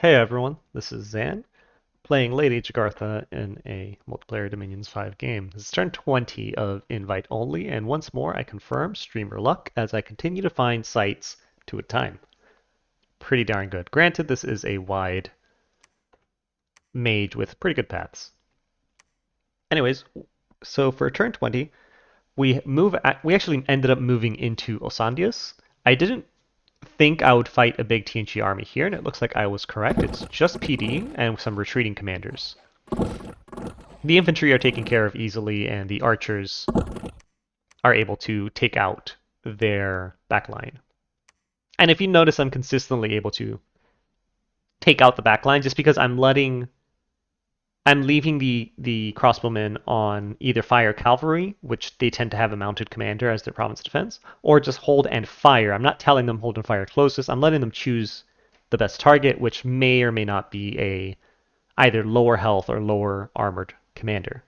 Hey everyone, this is Zan, playing Lady Agartha in a multiplayer Dominions 5 game. This is turn 20 of Invite Only, and once more I confirm streamer luck as I continue to find sites to a time. Pretty darn good. Granted, this is a wide mage with pretty good paths. Anyways, so for turn 20, we actually ended up moving into Osandius. I didn't think I would fight a big TNG army here, and it looks like I was correct. It's just PD and some retreating commanders. The infantry are taken care of easily, and the archers are able to take out their backline. And if you notice, I'm consistently able to take out the backline just because I'm leaving the crossbowmen on either fire cavalry, which they tend to have a mounted commander as their province defense, or just hold and fire. I'm not telling them hold and fire closest. I'm letting them choose the best target, which may or may not be a either lower health or lower armored commander.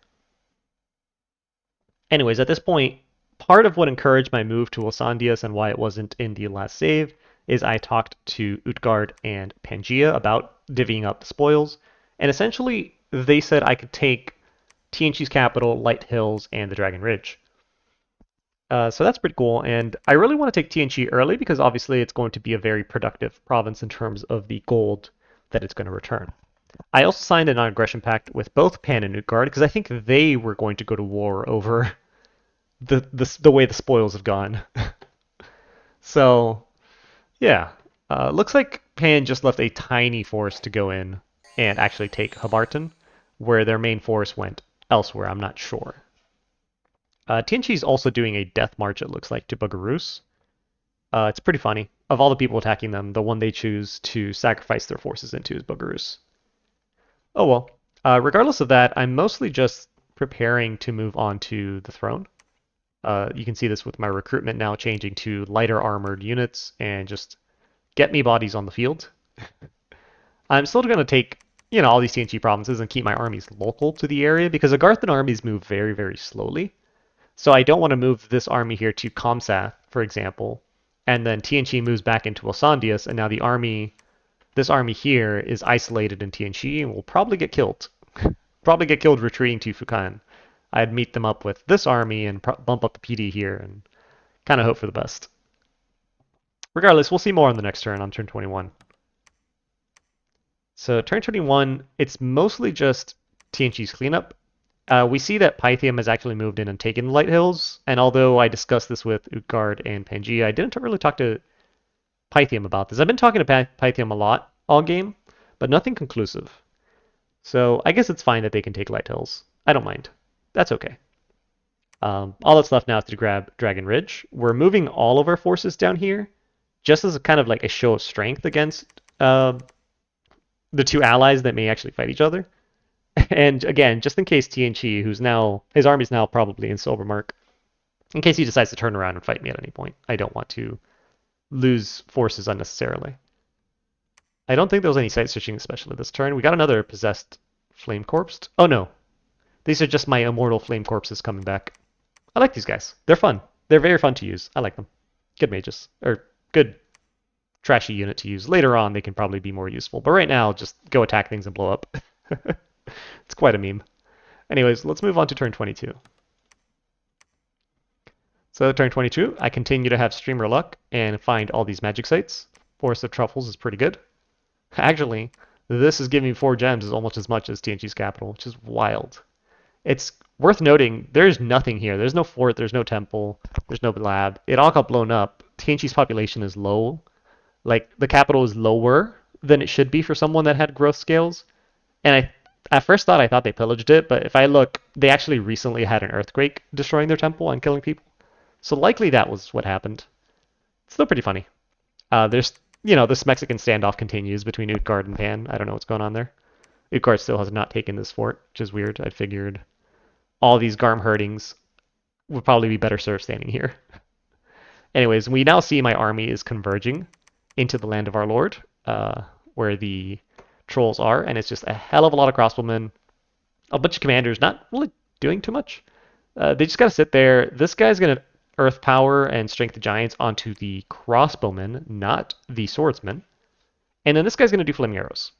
Anyways, at this point, part of what encouraged my move to Osandias and why it wasn't in the last save is I talked to Utgard and Pangaea about divvying up the spoils, and essentially they said I could take TNG's capital, Light Hills, and the Dragon Ridge. So that's pretty cool, and I really want to take TNG early because obviously it's going to be a very productive province in terms of the gold that it's going to return. I also signed a non-aggression pact with both Pan and Utgard because I think they were going to go to war over the way the spoils have gone. So yeah, looks like Pan just left a tiny force to go in and actually take Agarthan, where their main force went elsewhere. I'm not sure. TNG is also doing a death march. It looks like to Bugaroos. It's pretty funny. Of all the people attacking them, the one they choose to sacrifice their forces into is Bugaroos. Oh well. Regardless of that, I'm mostly just preparing to move on to the throne. You can see this with my recruitment now changing to lighter armored units and just get me bodies on the field. I'm still going to take, all these TNG provinces and keep my armies local to the area because Agarthan armies move very, very slowly. So I don't want to move this army here to Comsath, for example, and then TNG moves back into Osandius, and now this army here is isolated in TNG and will probably get killed. Probably get killed retreating to Fukan. I'd meet them up with this army and bump up the PD here and kind of hope for the best. Regardless, we'll see more on the next turn, on turn 21. So turn 21, it's mostly just TNG's cleanup. We see that Pythium has actually moved in and taken the Light Hills, and although I discussed this with Utgard and Pangaea, I didn't really talk to Pythium about this. I've been talking to Pythium a lot all game, but nothing conclusive. So I guess it's fine that they can take Light Hills. I don't mind. That's okay. All that's left now is to grab Dragon Ridge. We're moving all of our forces down here, just as a kind of like a show of strength against the two allies that may actually fight each other. And again, just in case TNG, his army's now probably in Silvermark, in case he decides to turn around and fight me at any point, I don't want to lose forces unnecessarily. I don't think there was any site switching, especially this turn. We got another possessed flame corpse. Oh no, these are just my immortal flame corpses coming back. I like these guys. They're fun. They're very fun to use. I like them. Good mages. Or good trashy unit to use. Later on, they can probably be more useful. But right now, just go attack things and blow up. It's quite a meme. Anyways, let's move on to turn 22. So turn 22, I continue to have streamer luck and find all these magic sites. Forest of Truffles is pretty good. Actually, this is giving me 4 gems is almost as much as TNG's capital, which is wild. It's worth noting, there's nothing here. There's no fort, there's no temple, there's no lab. It all got blown up. TNG's population is low. Like, the capital is lower than it should be for someone that had growth scales. And I at first thought they pillaged it, but if I look, they actually recently had an earthquake destroying their temple and killing people. So likely that was what happened. It's still pretty funny. This Mexican standoff continues between Utgard and Pan. I don't know what's going on there. Utgard still has not taken this fort, which is weird. I figured all these Garm herdings would probably be better served standing here. Anyways, we now see my army is converging into the land of our lord, where the trolls are, and it's just a hell of a lot of crossbowmen, a bunch of commanders not really doing too much. They just gotta sit there. This guy's gonna earth power and strength the giants onto the crossbowmen, not the swordsmen. And then this guy's gonna do flaming arrows.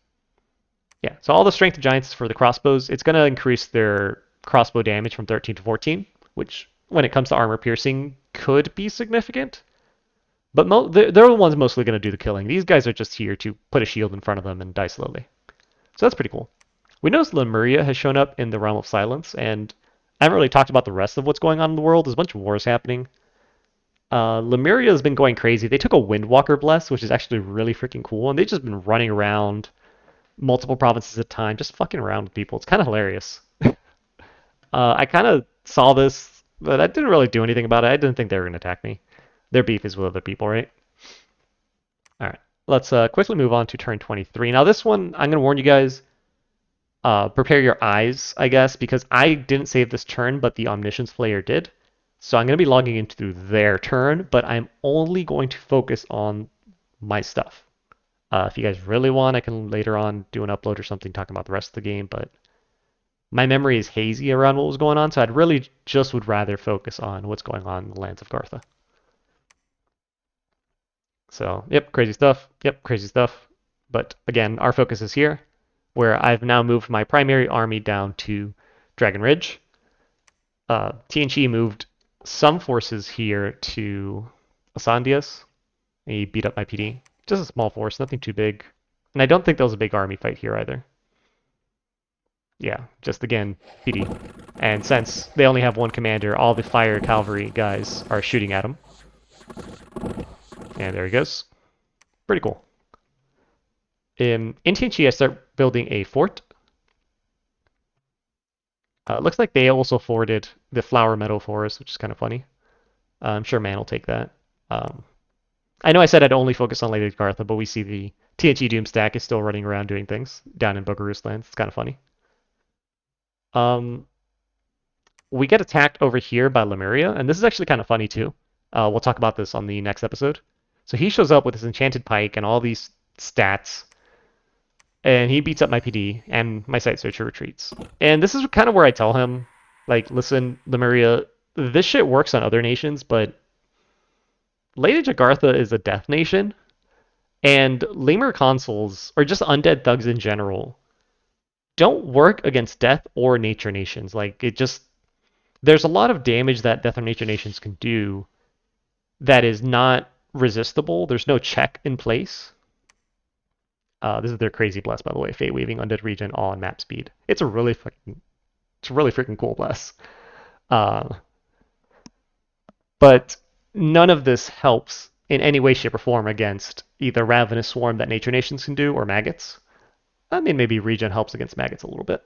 Yeah, so all the strength of giants for the crossbows, it's going to increase their crossbow damage from 13 to 14, which, when it comes to armor piercing, could be significant. But they're the ones mostly going to do the killing. These guys are just here to put a shield in front of them and die slowly. So that's pretty cool. We noticed Lemuria has shown up in the Realm of Silence, and I haven't really talked about the rest of what's going on in the world. There's a bunch of wars happening. Lemuria has been going crazy. They took a Windwalker Bless, which is actually really freaking cool, and they've just been running around multiple provinces at a time, just fucking around with people. It's kind of hilarious. I kind of saw this, but I didn't really do anything about it. I didn't think they were going to attack me. Their beef is with other people, right? All right. Let's quickly move on to turn 23. Now, this one, I'm going to warn you guys, prepare your eyes, I guess, because I didn't save this turn, but the Omniscience player did. So I'm going to be logging into their turn, but I'm only going to focus on my stuff. If you guys really want, I can later on do an upload or something talking about the rest of the game, but my memory is hazy around what was going on, so I'd really just would rather focus on what's going on in the lands of Gartha. So, yep, crazy stuff. Yep, crazy stuff. But again, our focus is here, where I've now moved my primary army down to Dragon Ridge. TNG moved some forces here to Asandias. He beat up my PD. Just a small force, nothing too big. And I don't think there was a big army fight here either. Yeah, just again, PD. And since they only have one commander, all the fire cavalry guys are shooting at him. And there he goes. Pretty cool. In TNG, I start building a fort. Looks like they also forwarded the Flower Meadow Forest, which is kind of funny. I'm sure Man will take that. I know I said I'd only focus on Lady Agartha, but we see the TNT Doom stack is still running around doing things down in Buckaroo's lands. It's kind of funny. We get attacked over here by Lemuria, and this is actually kind of funny too. We'll talk about this on the next episode. So he shows up with his enchanted pike and all these stats, and he beats up my PD, and my Site Searcher retreats. And this is kind of where I tell him, like, listen, Lemuria, this shit works on other nations, but Lady Agartha is a death nation, and lemur consuls, or just undead thugs in general, don't work against death or nature nations. Like, it just, there's a lot of damage that death or nature nations can do that is not resistible. There's no check in place. This is their crazy bless, by the way. Fate Weaving, Undead Region, all on map speed. It's a really freaking cool bless. But none of this helps in any way, shape, or form against either Ravenous Swarm that nature nations can do or maggots. I mean, maybe Regen helps against maggots a little bit.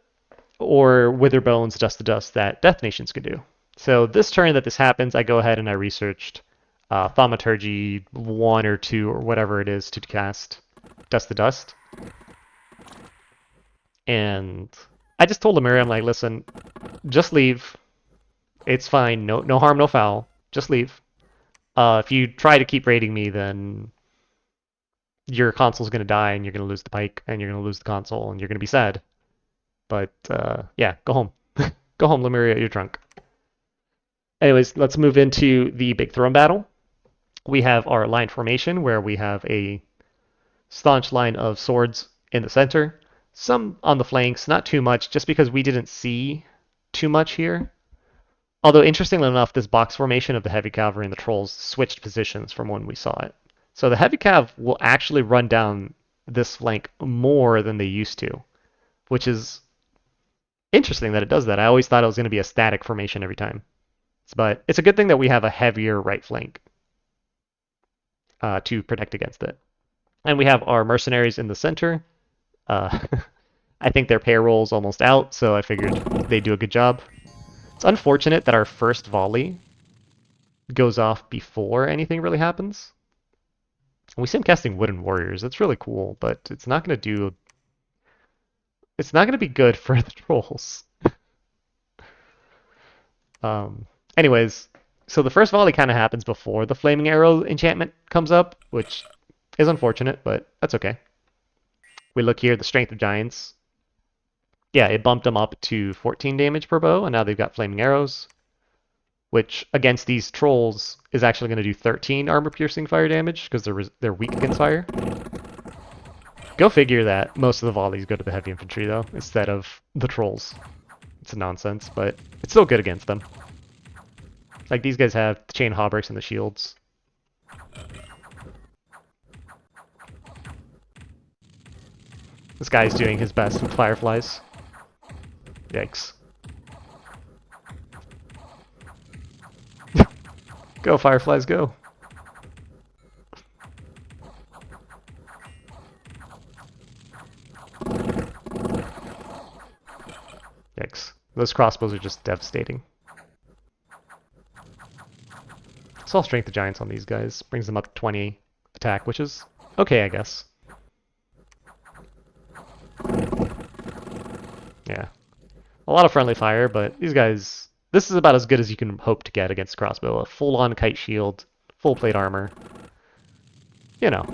Or Witherbones, Dust to Dust that Death Nations can do. So this turn that this happens, I go ahead and I researched Thaumaturgy 1 or 2 or whatever it is to cast Dust to Dust. And I just told Lemuria, I'm like, listen, just leave. It's fine. No harm, no foul. Just leave. If you try to keep raiding me, then your console's going to die and you're going to lose the pike and you're going to lose the console and you're going to be sad. But yeah, go home. Go home, Lemuria, you're drunk. Anyways, let's move into the big throne battle. We have our line formation where we have a staunch line of swords in the center. Some on the flanks, not too much, just because we didn't see too much here. Although, interestingly enough, this box formation of the heavy cavalry and the trolls switched positions from when we saw it. So the heavy cav will actually run down this flank more than they used to, which is interesting that it does that. I always thought it was going to be a static formation every time. But it's a good thing that we have a heavier right flank to protect against it. And we have our mercenaries in the center. I think their payroll's almost out, so I figured they'd do a good job. It's unfortunate that our first volley goes off before anything really happens. We see him casting Wooden Warriors. That's really cool, but it's not going to do... It's not going to be good for the trolls. Anyways, so the first volley kind of happens before the Flaming Arrow enchantment comes up, which is unfortunate, but that's okay. We look here, the Strength of Giants. Yeah, it bumped them up to 14 damage per bow, and now they've got Flaming Arrows, which against these trolls is actually going to do 13 armor-piercing fire damage because they're weak against fire. Go figure that most of the volleys go to the heavy infantry, though, instead of the trolls. It's nonsense, but it's still good against them. Like, these guys have the chain hauberks and the shields. This guy's doing his best with fireflies. Yikes. Go, fireflies, go. Yikes. Those crossbows are just devastating. So I'll strength the giants on these guys. Brings them up to 20 attack, which is okay, I guess. Yeah. A lot of friendly fire, but these guys... This is about as good as you can hope to get against crossbow. A full-on kite shield, full plate armor. You know.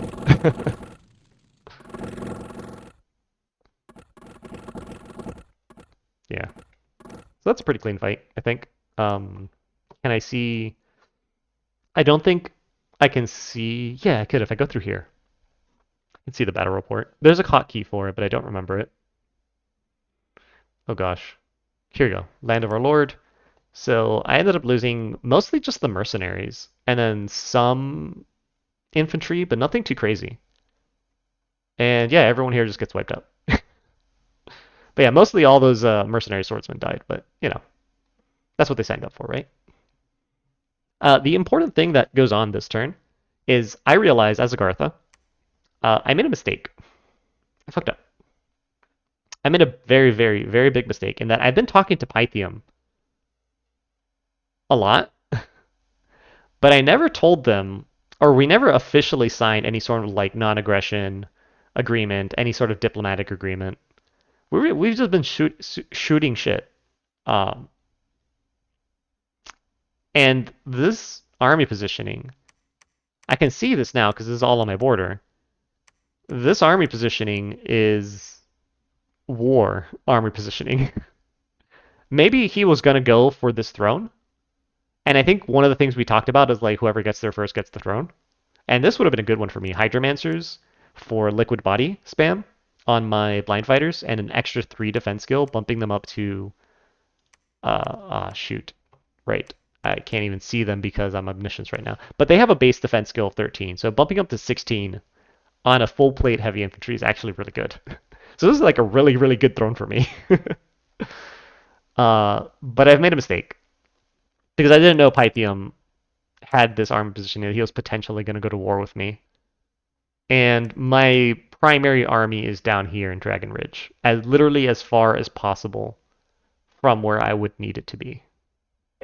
Yeah. So that's a pretty clean fight, I think. Can I see... I don't think I can see... Yeah, I could if I go through here. I can see the battle report. There's a hotkey for it, but I don't remember it. Oh gosh. Here we go. Land of our Lord. So I ended up losing mostly just the mercenaries, and then some infantry, but nothing too crazy. And yeah, everyone here just gets wiped out. But yeah, mostly all those mercenary swordsmen died, but you know, that's what they signed up for, right? The important thing that goes on this turn is I realized as Agartha, I made a mistake. I fucked up. I made a very, very, very big mistake in that I've been talking to Pythium a lot, but I never told them, or we never officially signed any sort of like non-aggression agreement, any sort of diplomatic agreement. We've just been shooting shit. Um, and this army positioning, I can see this now because this is all on my border. This army positioning is war army positioning. Maybe he was going to go for this throne. And I think one of the things we talked about is like whoever gets there first gets the throne. And this would have been a good one for me. Hydromancers for liquid body spam on my blind fighters and an extra 3 defense skill, bumping them up to shoot. Right. I can't even see them because I'm omniscience right now. But they have a base defense skill of 13. So bumping up to 16 on a full plate heavy infantry is actually really good. So this is like a really, really good throne for me. But I've made a mistake because I didn't know Pythium had this army position that he was potentially going to go to war with me. And my primary army is down here in Dragon Ridge, as literally as far as possible from where I would need it to be.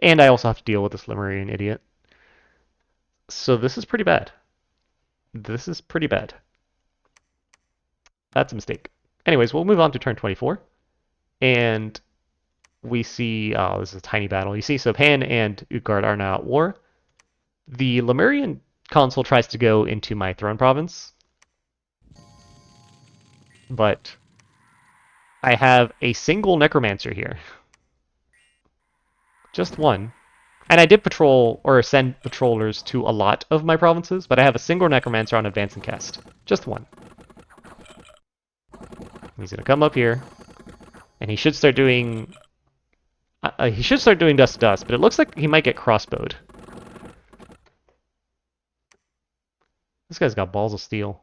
And I also have to deal with this Lemurian idiot. So this is pretty bad. This is pretty bad. That's a mistake. Anyways, we'll move on to turn 24. And we see, oh, this is a tiny battle. You see, so Pan and Utgard are now at war. The Lemurian consul tries to go into my throne province. But I have a single necromancer here. Just one. And I did patrol or send patrollers to a lot of my provinces, but I have a single necromancer on advance and cast. Just one. He's gonna come up here, and he should start doing. Dust to Dust, but it looks like he might get crossbowed. This guy's got balls of steel.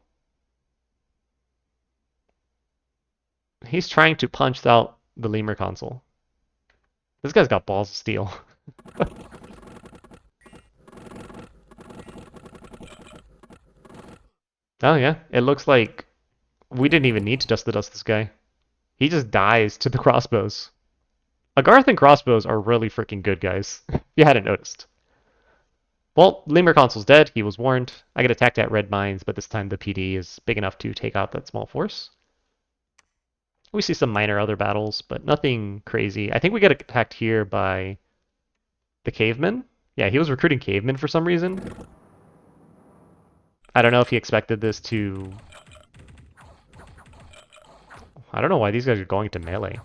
He's trying to punch out the lemur consul. This guy's got balls of steel. Oh yeah, it looks like we didn't even need to dust the dust this guy. He just dies to the crossbows. Agarthan crossbows are really freaking good, guys. If you hadn't noticed. Well, Lemur Consul's dead. He was warned. I get attacked at red mines, but this time the PD is big enough to take out that small force. We see some minor other battles, but nothing crazy. I think we get attacked here by the cavemen. Yeah, he was recruiting cavemen for some reason. I don't know if he expected this to... I don't know why these guys are going to melee.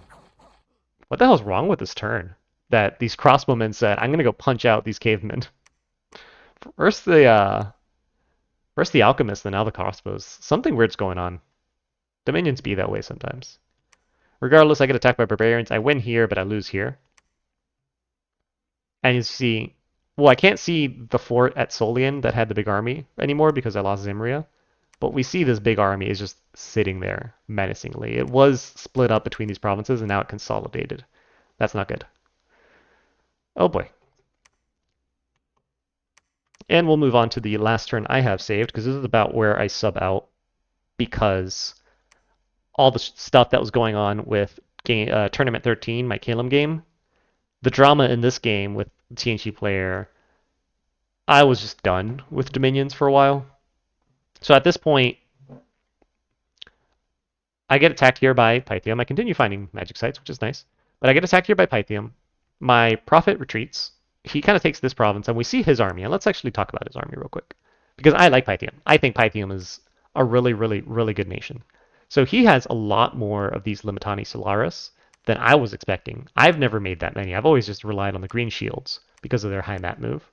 What the hell's wrong with this turn? That these crossbowmen said, I'm gonna go punch out these cavemen. First the alchemist, then now the crossbows. Something weird's going on. Dominions be that way sometimes. Regardless, I get attacked by barbarians. I win here, but I lose here. And you see, well, I can't see the fort at Solian that had the big army anymore because I lost Zimria. But we see this big army is just sitting there menacingly. It was split up between these provinces and now it consolidated. That's not good. Oh boy. And we'll move on to the last turn I have saved because this is about where I sub out because all the stuff that was going on with Tournament 13, my Calum game, the drama in this game with the TNG player, I was just done with Dominions for a while. So at this point, I get attacked here by Pythium. I continue finding magic sites, which is nice. But I get attacked here by Pythium. My prophet retreats. He kind of takes this province, and we see his army. And let's actually talk about his army real quick. Because I like Pythium. I think Pythium is a really, really, really good nation. So he has a lot more of these Limitani Solaris than I was expecting. I've never made that many. I've always just relied on the green shields because of their high mat move.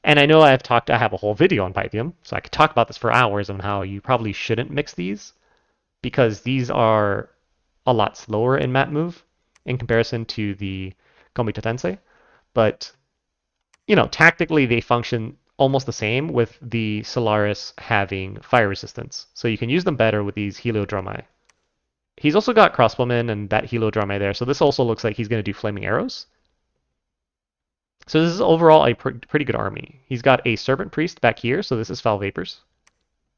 And I know I have a whole video on Pythium, so I could talk about this for hours on how you probably shouldn't mix these because these are a lot slower in mat move in comparison to the Komito Tensei. But, tactically they function almost the same with the Solaris having fire resistance. So you can use them better with these Heliodromi. He's also got crossbowmen and that Heliodromi there, so this also looks like he's going to do flaming arrows. So this is overall a pretty good army. He's got a Serpent Priest back here, so this is Foul Vapors.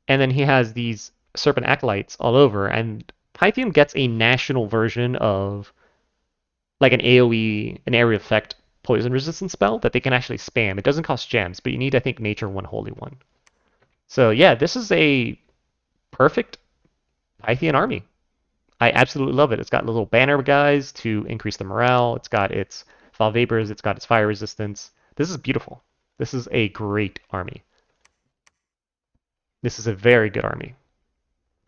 And then he has these Serpent Acolytes all over, and Pythium gets a national version of like an AoE, an area effect poison resistance spell that they can actually spam. It doesn't cost gems, but you need, I think, Nature 1 Holy 1. So yeah, this is a perfect Pythian army. I absolutely love it. It's got little banner guys to increase the morale. It's got its Foul Vapors. It's got its fire resistance. This is beautiful. This is a great army. This is a very good army.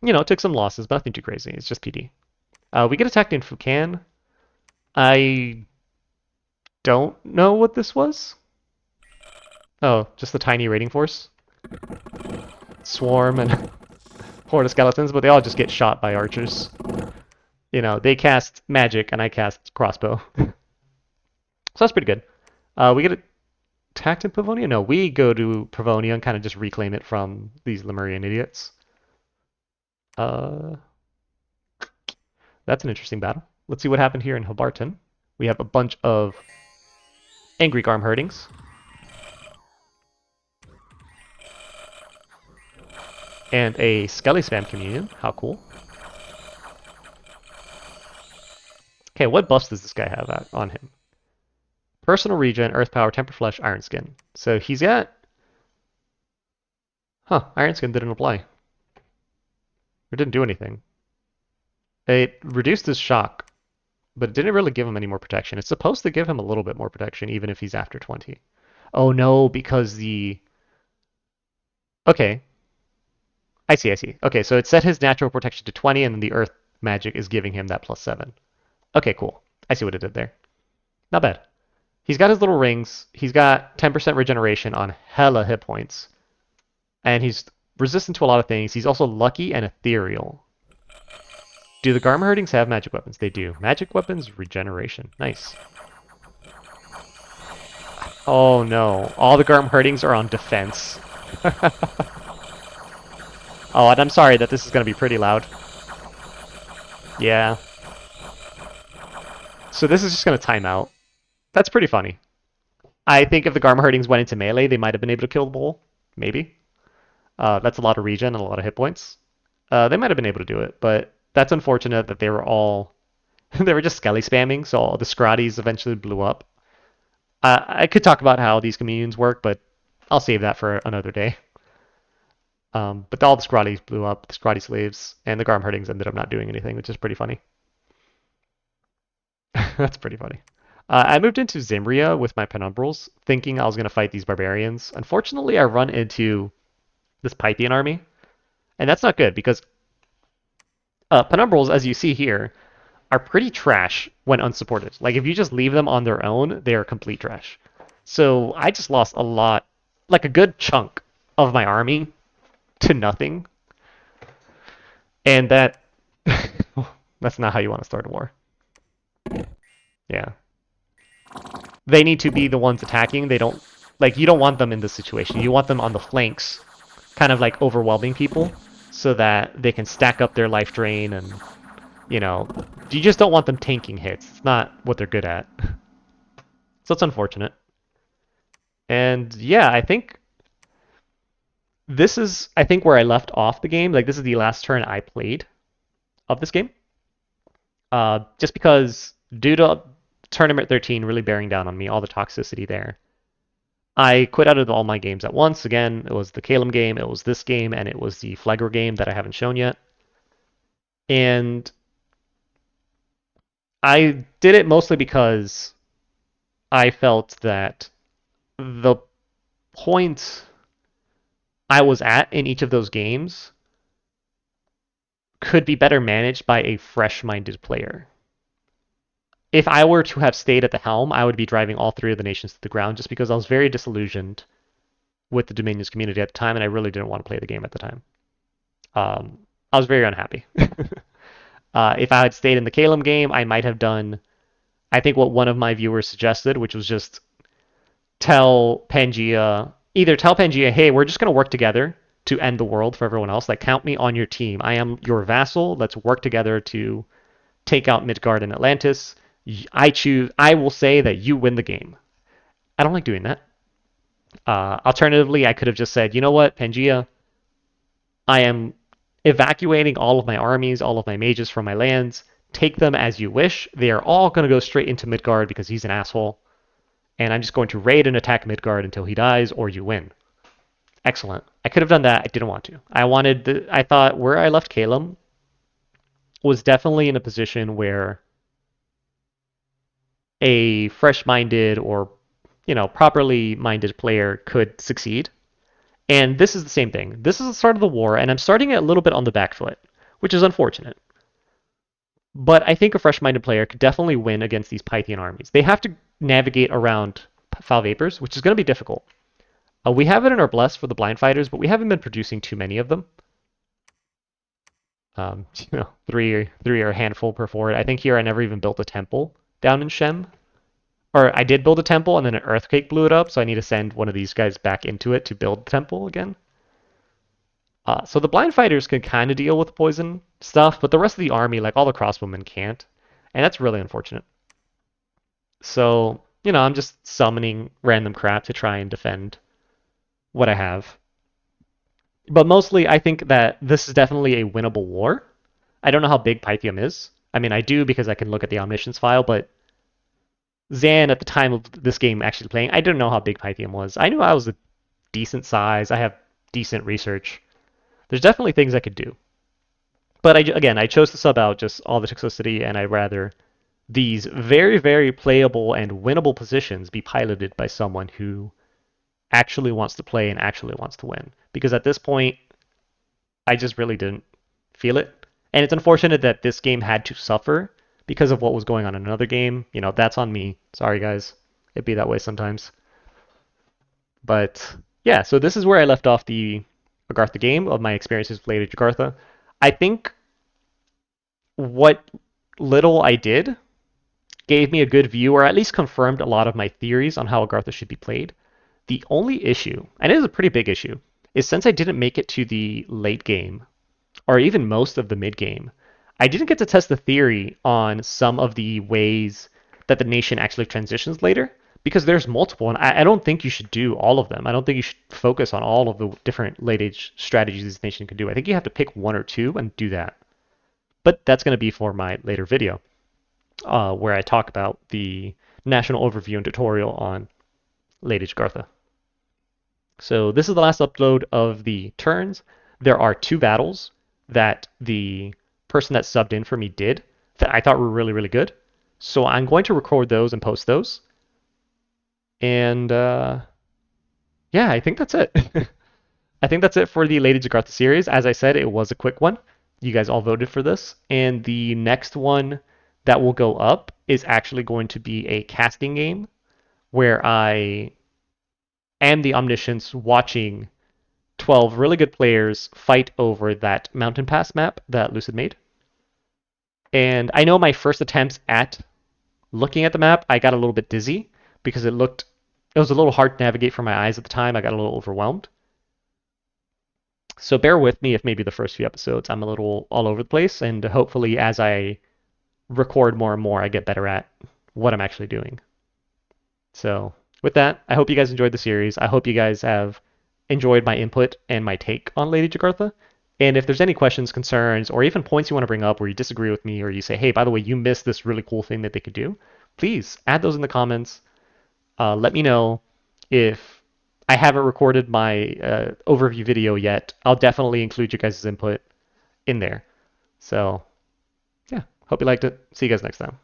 It took some losses, but nothing too crazy. It's just PD. We get attacked in Fukan. I don't know what this was. Oh, just the tiny raiding force. Swarm and horde of skeletons, but they all just get shot by archers. They cast magic and I cast crossbow. So that's pretty good. We get attacked in Pavonia? No, we go to Pavonia and kind of just reclaim it from these Lemurian idiots. That's an interesting battle. Let's see what happened here in Agarthan. We have a bunch of angry Garm herdings. And a Skelly Spam Communion. How cool. Okay, what buffs does this guy have on him? Personal regen, Earth Power, Temper Flesh, Iron Skin. So he's got... Iron Skin didn't apply. It didn't do anything. It reduced his shock, but it didn't really give him any more protection. It's supposed to give him a little bit more protection, even if he's after 20. Oh no, because the... Okay. I see. Okay, so it set his natural protection to 20, and then the Earth magic is giving him that +7. Okay, cool. I see what it did there. Not bad. He's got his little rings. He's got 10% regeneration on hella hit points. And he's resistant to a lot of things. He's also lucky and ethereal. Do the Garm herdings have magic weapons? They do. Magic weapons, regeneration. Nice. Oh no. All the Garm herdings are on defense. Oh, and I'm sorry that this is going to be pretty loud. Yeah. So this is just going to time out. That's pretty funny. I think if the Garm herdings went into melee, they might have been able to kill the bull. Maybe. That's a lot of regen and a lot of hit points. They might have been able to do it, but that's unfortunate that they were all... they were just skelly spamming, so all the Scrotties eventually blew up. I could talk about how these communions work, but I'll save that for another day. But all the Scrotties blew up, the Scrotty slaves, and the Garm herdings ended up not doing anything, which is pretty funny. That's pretty funny. I moved into Zimria with my Penumbrals, thinking I was going to fight these barbarians. Unfortunately, I run into this Pythian army, and that's not good because Penumbrals, as you see here, are pretty trash when unsupported. Like, if you just leave them on their own, they are complete trash. So I just lost a lot, like a good chunk of my army to nothing. And that That's not how you want to start a war. Yeah. They need to be the ones attacking. They don't like you don't want them in this situation. You want them on the flanks, kind of like overwhelming people so that they can stack up their life drain and you know, you just don't want them tanking hits. It's not what they're good at. So it's unfortunate. And yeah, I think where I left off the game. Like this is the last turn I played of this game. Just because due to tournament 13 really bearing down on me, all the toxicity there, I quit out of all my games at once. Again, it was the Calum game, it was this game, and it was the Flegger game that I haven't shown yet. And I did it mostly because I felt that the point I was at in each of those games could be better managed by a fresh minded player. If I were to have stayed at the helm, I would be driving all three of the nations to the ground just because I was very disillusioned with the Dominions community at the time, and I really didn't want to play the game at the time. I was very unhappy. If I had stayed in the Calum game, I might have done, I think, what one of my viewers suggested, which was just either tell Pangea, hey, we're just going to work together to end the world for everyone else. Like, count me on your team. I am your vassal. Let's work together to take out Midgard and Atlantis. I will say that you win the game. I don't like doing that. Alternatively, I could have just said, you know what, Pangea, I am evacuating all of my armies, all of my mages from my lands. Take them as you wish. They are all going to go straight into Midgard because he's an asshole. And I'm just going to raid and attack Midgard until he dies or you win. Excellent. I could have done that. I didn't want to. I thought where I left Calum was definitely in a position where a fresh-minded or properly minded player could succeed. And this is the same thing. This is the start of the war, and I'm starting it a little bit on the back foot, which is unfortunate. But I think a fresh-minded player could definitely win against these Pythian armies. They have to navigate around foul vapors, which is going to be difficult. We have it in our bless for the blind fighters, but we haven't been producing too many of them. Three are a handful per fort. I think here I never even built a temple down in Shem. Or I did build a temple and then an earthquake blew it up, so I need to send one of these guys back into it to build the temple again. So the blind fighters can kind of deal with poison stuff, but the rest of the army, like all the crossbowmen, can't. And that's really unfortunate. So, I'm just summoning random crap to try and defend what I have. But mostly, I think that this is definitely a winnable war. I don't know how big Pythium is. I mean, I do because I can look at the omniscience file, but Zan, at the time of this game actually playing, I didn't know how big Pythium was. I knew I was a decent size. I have decent research. There's definitely things I could do. But I chose to sub out just all the toxicity, and I'd rather these very, very playable and winnable positions be piloted by someone who actually wants to play and actually wants to win. Because at this point, I just really didn't feel it. And it's unfortunate that this game had to suffer because of what was going on in another game. That's on me. Sorry, guys. It'd be that way sometimes. But yeah, so this is where I left off the Agartha game of my experiences with Lady Agartha. I think what little I did gave me a good view, or at least confirmed a lot of my theories on how Agartha should be played. The only issue, and it is a pretty big issue, is since I didn't make it to the late game, or even most of the mid game, I didn't get to test the theory on some of the ways that the nation actually transitions later, because there's multiple, and I don't think you should do all of them. I don't think you should focus on all of the different late age strategies this nation can do. I think you have to pick one or two and do that. But that's going to be for my later video, where I talk about the national overview and tutorial on late age Gartha. So this is the last upload of the turns. There are two battles that the person that subbed in for me did that I thought were really, really good. So I'm going to record those and post those. And yeah, I think that's it. I think that's it for the Lady Agartha series. As I said, it was a quick one. You guys all voted for this. And the next one that will go up is actually going to be a casting game where I am the Omniscience watching 12 really good players fight over that Mountain Pass map that Lucid made. And I know my first attempts at looking at the map, I got a little bit dizzy because it was a little hard to navigate for my eyes at the time. I got a little overwhelmed. So bear with me if maybe the first few episodes I'm a little all over the place, and hopefully as I record more and more, I get better at what I'm actually doing. So with that, I hope you guys enjoyed the series. I hope you guys have enjoyed my input and my take on Lady Jagartha. And if there's any questions, concerns, or even points you want to bring up where you disagree with me, or you say, hey, by the way, you missed this really cool thing that they could do, please add those in the comments. Let me know. If I haven't recorded my overview video yet, I'll definitely include your guys' input in there. So, yeah, hope you liked it. See you guys next time.